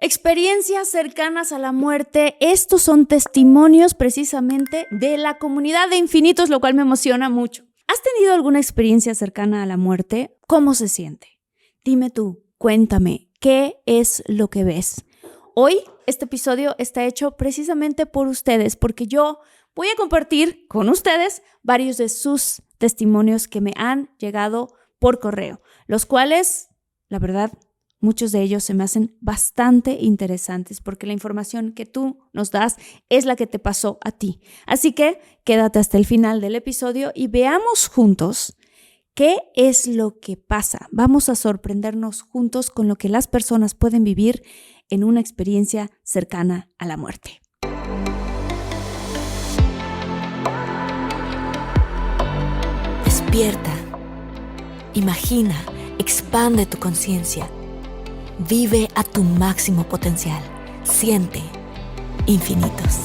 Experiencias cercanas a la muerte. Estos son testimonios precisamente de la comunidad de infinitos, lo cual me emociona mucho. ¿Has tenido alguna experiencia cercana a la muerte? ¿Cómo se siente? Dime tú, cuéntame, ¿qué es lo que ves? Hoy este episodio está hecho precisamente por ustedes, porque yo voy a compartir con ustedes varios de sus testimonios que me han llegado por correo, los cuales, la verdad, muchos de ellos se me hacen bastante interesantes porque la información que tú nos das es la que te pasó a ti. Así que quédate hasta el final del episodio y veamos juntos qué es lo que pasa. Vamos a sorprendernos juntos con lo que las personas pueden vivir en una experiencia cercana a la muerte. Despierta, imagina, expande tu conciencia. Vive a tu máximo potencial. Siente infinitos.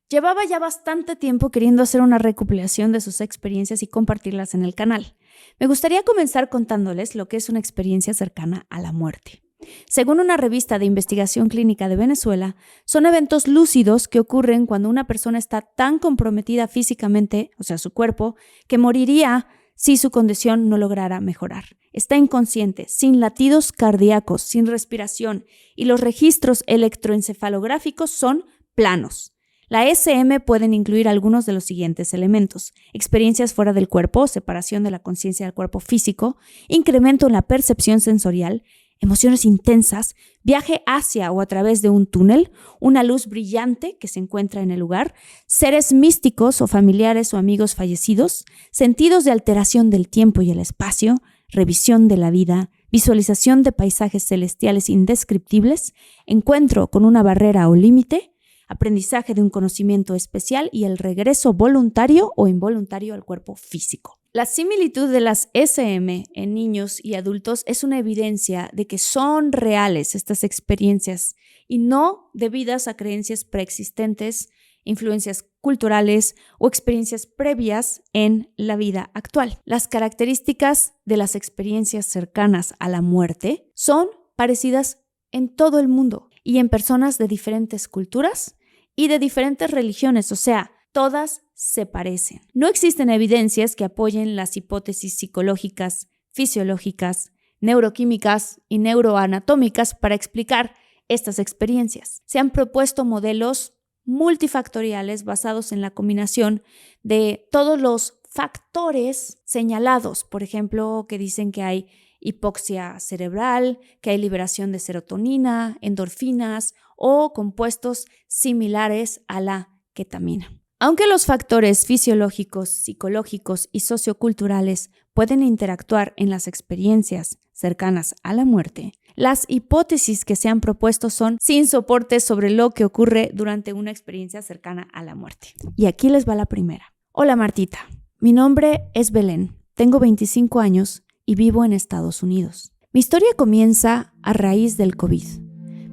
Llevaba ya bastante tiempo queriendo hacer una recopilación de sus experiencias y compartirlas en el canal. Me gustaría comenzar contándoles lo que es una experiencia cercana a la muerte. Según una revista de investigación clínica de Venezuela, son eventos lúcidos que ocurren cuando una persona está tan comprometida físicamente, o sea, su cuerpo, que moriría si su condición no lograra mejorar. Está inconsciente, sin latidos cardíacos, sin respiración, y los registros electroencefalográficos son planos. La ECM pueden incluir algunos de los siguientes elementos: experiencias fuera del cuerpo, separación de la conciencia del cuerpo físico, incremento en la percepción sensorial, emociones intensas, viaje hacia o a través de un túnel, una luz brillante que se encuentra en el lugar, seres místicos o familiares o amigos fallecidos, sentidos de alteración del tiempo y el espacio, revisión de la vida, visualización de paisajes celestiales indescriptibles, encuentro con una barrera o límite, aprendizaje de un conocimiento especial y el regreso voluntario o involuntario al cuerpo físico. La similitud de las SM en niños y adultos es una evidencia de que son reales estas experiencias y no debidas a creencias preexistentes, influencias culturales o experiencias previas en la vida actual. Las características de las experiencias cercanas a la muerte son parecidas en todo el mundo y en personas de diferentes culturas y de diferentes religiones, o sea, todas se parecen. No existen evidencias que apoyen las hipótesis psicológicas, fisiológicas, neuroquímicas y neuroanatómicas para explicar estas experiencias. Se han propuesto modelos multifactoriales basados en la combinación de todos los factores señalados, por ejemplo, que dicen que hay hipoxia cerebral, que hay liberación de serotonina, endorfinas o compuestos similares a la ketamina. Aunque los factores fisiológicos, psicológicos y socioculturales pueden interactuar en las experiencias cercanas a la muerte, las hipótesis que se han propuesto son sin soporte sobre lo que ocurre durante una experiencia cercana a la muerte. Y aquí les va la primera. Hola Martita, mi nombre es Belén, tengo 25 años y vivo en Estados Unidos. Mi historia comienza a raíz del COVID,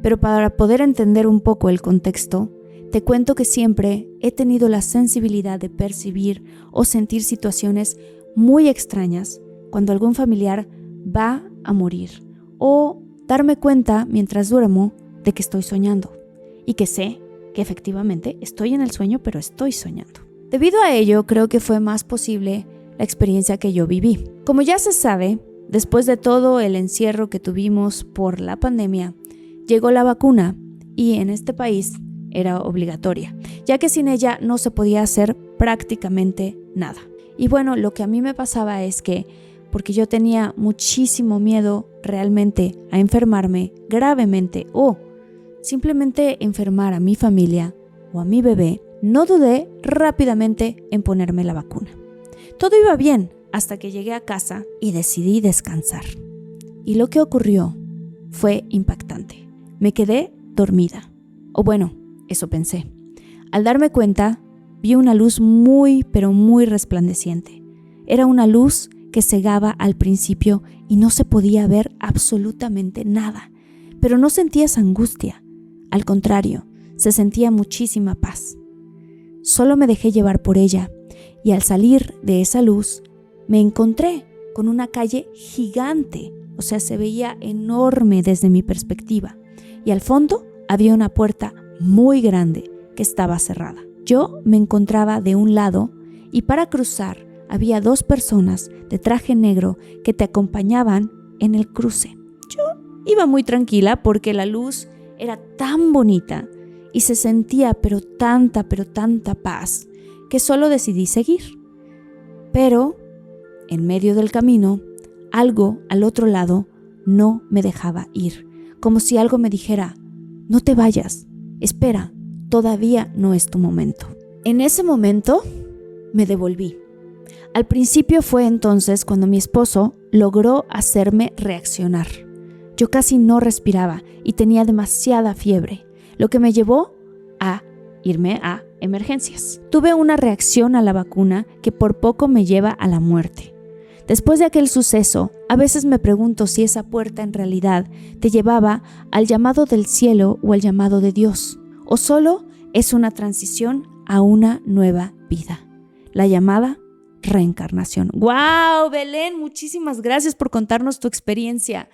pero para poder entender un poco el contexto, te cuento que siempre he tenido la sensibilidad de percibir o sentir situaciones muy extrañas cuando algún familiar va a morir o darme cuenta mientras duermo de que estoy soñando y que sé que efectivamente estoy en el sueño, pero estoy soñando. Debido a ello, creo que fue más posible la experiencia que yo viví. Como ya se sabe, después de todo el encierro que tuvimos por la pandemia, llegó la vacuna y en este país era obligatoria, ya que sin ella no se podía hacer prácticamente nada. Y bueno, lo que a mí me pasaba es que, porque yo tenía muchísimo miedo realmente a enfermarme gravemente o simplemente enfermar a mi familia o a mi bebé, no dudé rápidamente en ponerme la vacuna. Todo iba bien hasta que llegué a casa y decidí descansar. Y lo que ocurrió fue impactante. Me quedé dormida. O bueno, eso pensé. Al darme cuenta, vi una luz muy, pero muy resplandeciente. Era una luz que cegaba al principio y no se podía ver absolutamente nada. Pero no sentía esa angustia. Al contrario, se sentía muchísima paz. Solo me dejé llevar por ella y al salir de esa luz, me encontré con una calle gigante, o sea, se veía enorme desde mi perspectiva, y al fondo había una puerta muy grande que estaba cerrada. Yo me encontraba de un lado y para cruzar había 2 personas de traje negro que te acompañaban en el cruce. Yo iba muy tranquila porque la luz era tan bonita y se sentía pero tanta paz que solo decidí seguir. Pero en medio del camino, algo al otro lado no me dejaba ir, como si algo me dijera: no te vayas, espera, todavía no es tu momento. En ese momento me devolví. Al principio fue entonces cuando mi esposo logró hacerme reaccionar. Yo casi no respiraba y tenía demasiada fiebre, lo que me llevó a irme a emergencias. Tuve una reacción a la vacuna que por poco me lleva a la muerte. Después de aquel suceso, a veces me pregunto si esa puerta en realidad te llevaba al llamado del cielo o al llamado de Dios, o solo es una transición a una nueva vida, la llamada reencarnación. ¡Wow, Belén! Muchísimas gracias por contarnos tu experiencia.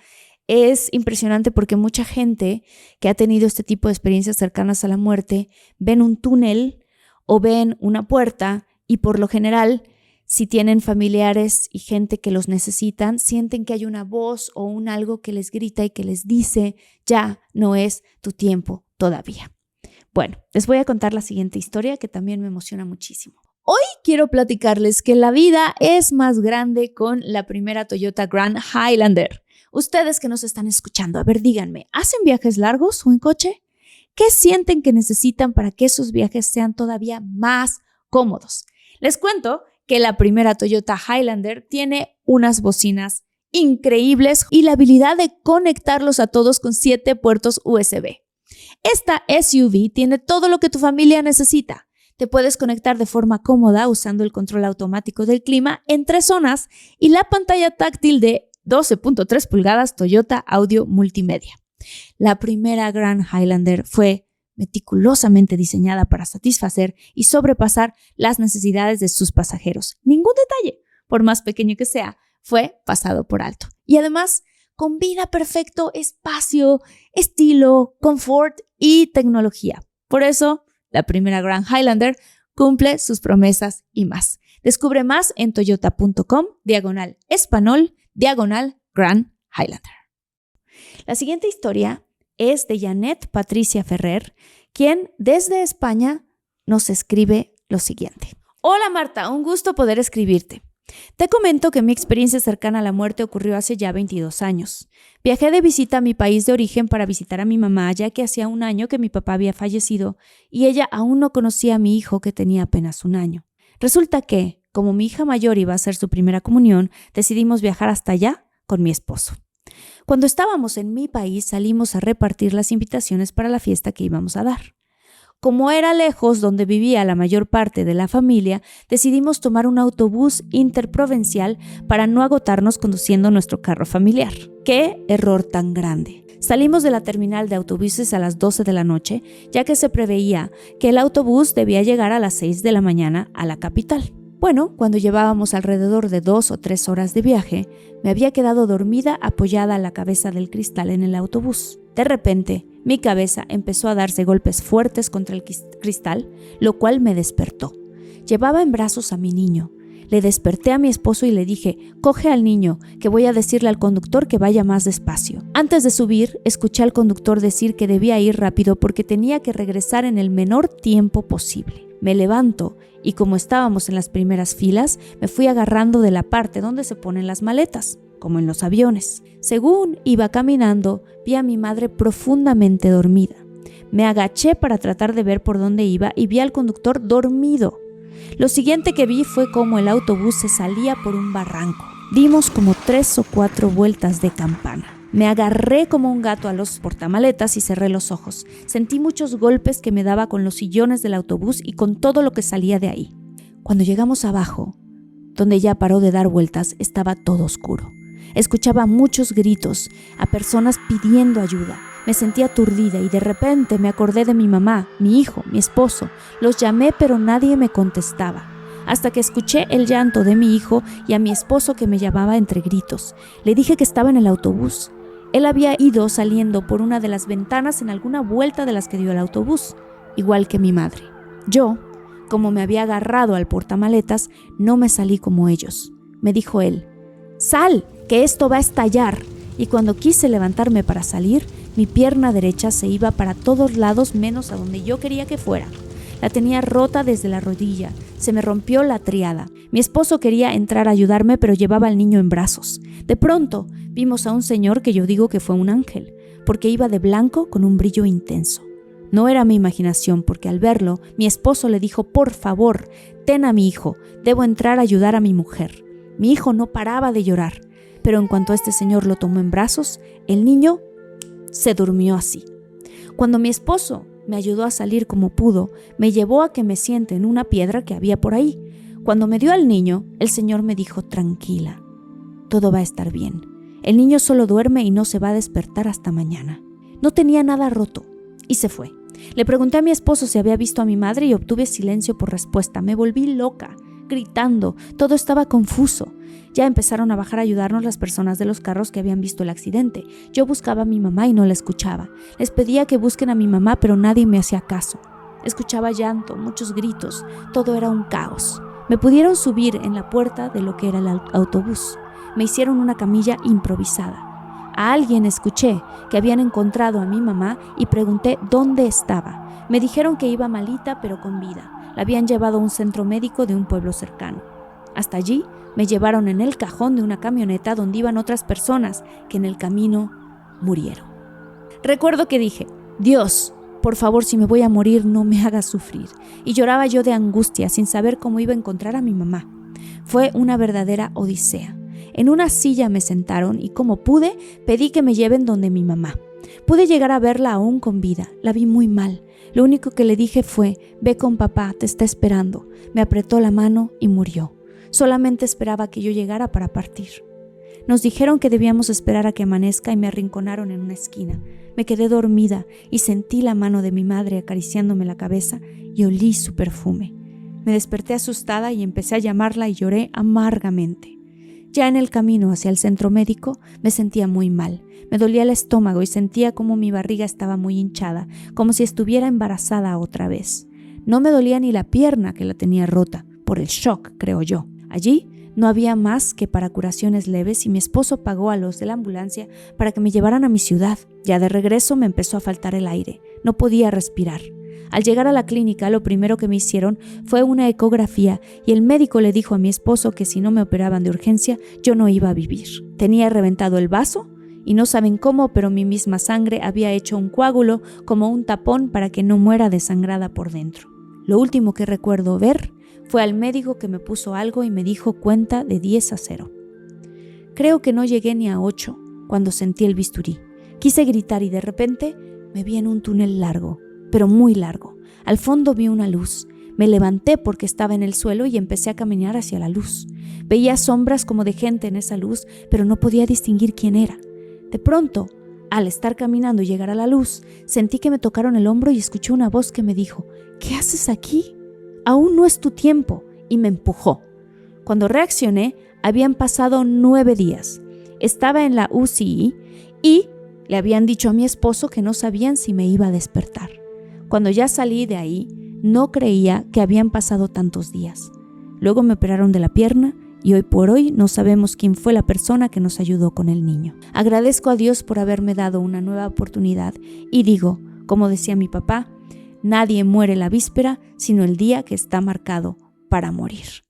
Es impresionante porque mucha gente que ha tenido este tipo de experiencias cercanas a la muerte ven un túnel o ven una puerta y por lo general, si tienen familiares y gente que los necesitan, sienten que hay una voz o un algo que les grita y que les dice: ya no es tu tiempo todavía. Bueno, les voy a contar la siguiente historia que también me emociona muchísimo. Hoy quiero platicarles que la vida es más grande con la primera Toyota Grand Highlander. Ustedes que nos están escuchando, a ver, díganme, ¿hacen viajes largos o en coche? ¿Qué sienten que necesitan para que esos viajes sean todavía más cómodos? Les cuento que la primera Toyota Highlander tiene unas bocinas increíbles y la habilidad de conectarlos a todos con 7 puertos USB. Esta SUV tiene todo lo que tu familia necesita. Te puedes conectar de forma cómoda usando el control automático del clima en 3 zonas y la pantalla táctil de 12.3 pulgadas Toyota Audio Multimedia. La primera Grand Highlander fue meticulosamente diseñada para satisfacer y sobrepasar las necesidades de sus pasajeros. Ningún detalle, por más pequeño que sea, fue pasado por alto. Y además, combina perfecto espacio, estilo, confort y tecnología. Por eso, la primera Grand Highlander cumple sus promesas y más. Descubre más en toyota.com/español/Grand Highlander. La siguiente historia es de Janet Patricia Ferrer, quien desde España nos escribe lo siguiente. Hola Marta, un gusto poder escribirte. Te comento que mi experiencia cercana a la muerte ocurrió hace ya 22 años. Viajé de visita a mi país de origen para visitar a mi mamá, ya que hacía un año que mi papá había fallecido y ella aún no conocía a mi hijo que tenía apenas un año. Resulta que, como mi hija mayor iba a hacer su primera comunión, decidimos viajar hasta allá con mi esposo. Cuando estábamos en mi país, salimos a repartir las invitaciones para la fiesta que íbamos a dar. Como era lejos donde vivía la mayor parte de la familia, decidimos tomar un autobús interprovincial para no agotarnos conduciendo nuestro carro familiar. ¡Qué error tan grande! Salimos de la terminal de autobuses a las 12 de la noche, ya que se preveía que el autobús debía llegar a las 6 de la mañana a la capital. Bueno, cuando llevábamos alrededor de 2 o 3 horas de viaje, me había quedado dormida apoyada a la cabeza del cristal en el autobús. De repente, mi cabeza empezó a darse golpes fuertes contra el cristal, lo cual me despertó. Llevaba en brazos a mi niño. Le desperté a mi esposo y le dije: coge al niño, que voy a decirle al conductor que vaya más despacio. Antes de subir, escuché al conductor decir que debía ir rápido porque tenía que regresar en el menor tiempo posible. Me levanto y como estábamos en las primeras filas, me fui agarrando de la parte donde se ponen las maletas, como en los aviones. Según iba caminando, vi a mi madre profundamente dormida. Me agaché para tratar de ver por dónde iba y vi al conductor dormido. Lo siguiente que vi fue cómo el autobús se salía por un barranco. Dimos como 3 o 4 vueltas de campana. Me agarré como un gato a los portamaletas y cerré los ojos. Sentí muchos golpes que me daba con los sillones del autobús y con todo lo que salía de ahí. Cuando llegamos abajo, donde ya paró de dar vueltas, estaba todo oscuro. Escuchaba muchos gritos, a personas pidiendo ayuda. Me sentí aturdida y de repente me acordé de mi mamá, mi hijo, mi esposo. Los llamé pero nadie me contestaba. hasta que escuché el llanto de mi hijo y a mi esposo que me llamaba entre gritos. Le dije que estaba en el autobús. Él había ido saliendo por una de las ventanas en alguna vuelta de las que dio el autobús, igual que mi madre. Yo, como me había agarrado al portamaletas, no me salí como ellos. Me dijo él: «Sal, que esto va a estallar». Y cuando quise levantarme para salir, mi pierna derecha se iba para todos lados menos a donde yo quería que fuera. La tenía rota desde la rodilla, se me rompió la tríada. Mi esposo quería entrar a ayudarme, pero llevaba al niño en brazos. De pronto, vimos a un señor que yo digo que fue un ángel, porque iba de blanco con un brillo intenso. No era mi imaginación, porque al verlo, mi esposo le dijo: «Por favor, ten a mi hijo, debo entrar a ayudar a mi mujer». Mi hijo no paraba de llorar, pero en cuanto este señor lo tomó en brazos, el niño se durmió así. Cuando mi esposo me ayudó a salir como pudo, me llevó a que me siente en una piedra que había por ahí. Cuando me dio al niño, el señor me dijo: «Tranquila, todo va a estar bien. El niño solo duerme y no se va a despertar hasta mañana». No tenía nada roto y se fue. Le pregunté a mi esposo si había visto a mi madre y obtuve silencio por respuesta. Me volví loca, gritando, todo estaba confuso. Ya empezaron a bajar a ayudarnos las personas de los carros que habían visto el accidente. Yo buscaba a mi mamá y no la escuchaba. Les pedía que busquen a mi mamá, pero nadie me hacía caso. Escuchaba llanto, muchos gritos, todo era un caos. Me pudieron subir en la puerta de lo que era el autobús. Me hicieron una camilla improvisada. A alguien escuché que habían encontrado a mi mamá y pregunté dónde estaba. Me dijeron que iba malita pero con vida. La habían llevado a un centro médico de un pueblo cercano. Hasta allí me llevaron en el cajón de una camioneta donde iban otras personas que en el camino murieron. Recuerdo que dije: «Dios, por favor, si me voy a morir, no me hagas sufrir». Y lloraba yo de angustia sin saber cómo iba a encontrar a mi mamá. Fue una verdadera odisea. En una silla me sentaron y como pude, pedí que me lleven donde mi mamá. Pude llegar a verla aún con vida. La vi muy mal. Lo único que le dije fue: «Ve con papá, te está esperando». Me apretó la mano y murió. Solamente esperaba que yo llegara para partir. Nos dijeron que debíamos esperar a que amanezca y me arrinconaron en una esquina. Me quedé dormida y sentí la mano de mi madre acariciándome la cabeza y olí su perfume. Me desperté asustada y empecé a llamarla y lloré amargamente. Ya en el camino hacia el centro médico me sentía muy mal. Me dolía el estómago y sentía como mi barriga estaba muy hinchada, como si estuviera embarazada otra vez. No me dolía ni la pierna, que la tenía rota, por el shock, creo yo. Allí no había más que para curaciones leves y mi esposo pagó a los de la ambulancia para que me llevaran a mi ciudad. Ya de regreso me empezó a faltar el aire. No podía respirar. Al llegar a la clínica, lo primero que me hicieron fue una ecografía y el médico le dijo a mi esposo que si no me operaban de urgencia, yo no iba a vivir. Tenía reventado el vaso y no saben cómo, pero mi misma sangre había hecho un coágulo como un tapón para que no muera desangrada por dentro. Lo último que recuerdo ver fue al médico que me puso algo y me dijo cuenta de 10 a 0. Creo que no llegué ni a 8 cuando sentí el bisturí. Quise gritar y de repente me vi en un túnel largo, pero muy largo. Al fondo vi una luz. Me levanté porque estaba en el suelo y empecé a caminar hacia la luz. Veía sombras como de gente en esa luz, pero no podía distinguir quién era. De pronto, al estar caminando y llegar a la luz, sentí que me tocaron el hombro y escuché una voz que me dijo: «¿Qué haces aquí? Aún no es tu tiempo», y me empujó. Cuando reaccioné, habían pasado 9 días. Estaba en la UCI y le habían dicho a mi esposo que no sabían si me iba a despertar. Cuando ya salí de ahí, no creía que habían pasado tantos días. Luego me operaron de la pierna y hoy por hoy no sabemos quién fue la persona que nos ayudó con el niño. Agradezco a Dios por haberme dado una nueva oportunidad y digo, como decía mi papá, nadie muere la víspera sino el día que está marcado para morir.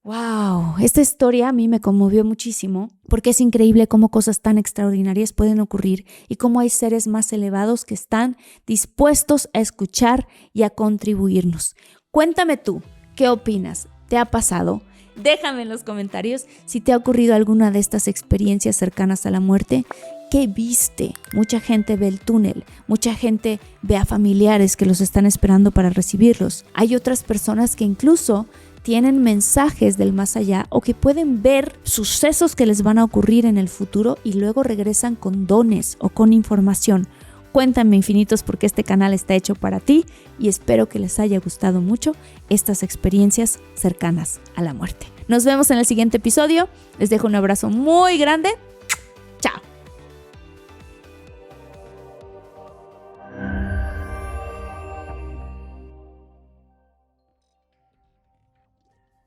¡Wow! Esta historia a mí me conmovió muchísimo porque es increíble cómo cosas tan extraordinarias pueden ocurrir y cómo hay seres más elevados que están dispuestos a escuchar y a contribuirnos. Cuéntame tú, ¿qué opinas? ¿Te ha pasado? Déjame en los comentarios si te ha ocurrido alguna de estas experiencias cercanas a la muerte. ¿Qué viste? Mucha gente ve el túnel, mucha gente ve a familiares que los están esperando para recibirlos. Hay otras personas que incluso tienen mensajes del más allá o que pueden ver sucesos que les van a ocurrir en el futuro y luego regresan con dones o con información. Cuéntame infinitos porque este canal está hecho para ti y espero que les haya gustado mucho estas experiencias cercanas a la muerte. Nos vemos en el siguiente episodio. Les dejo un abrazo muy grande.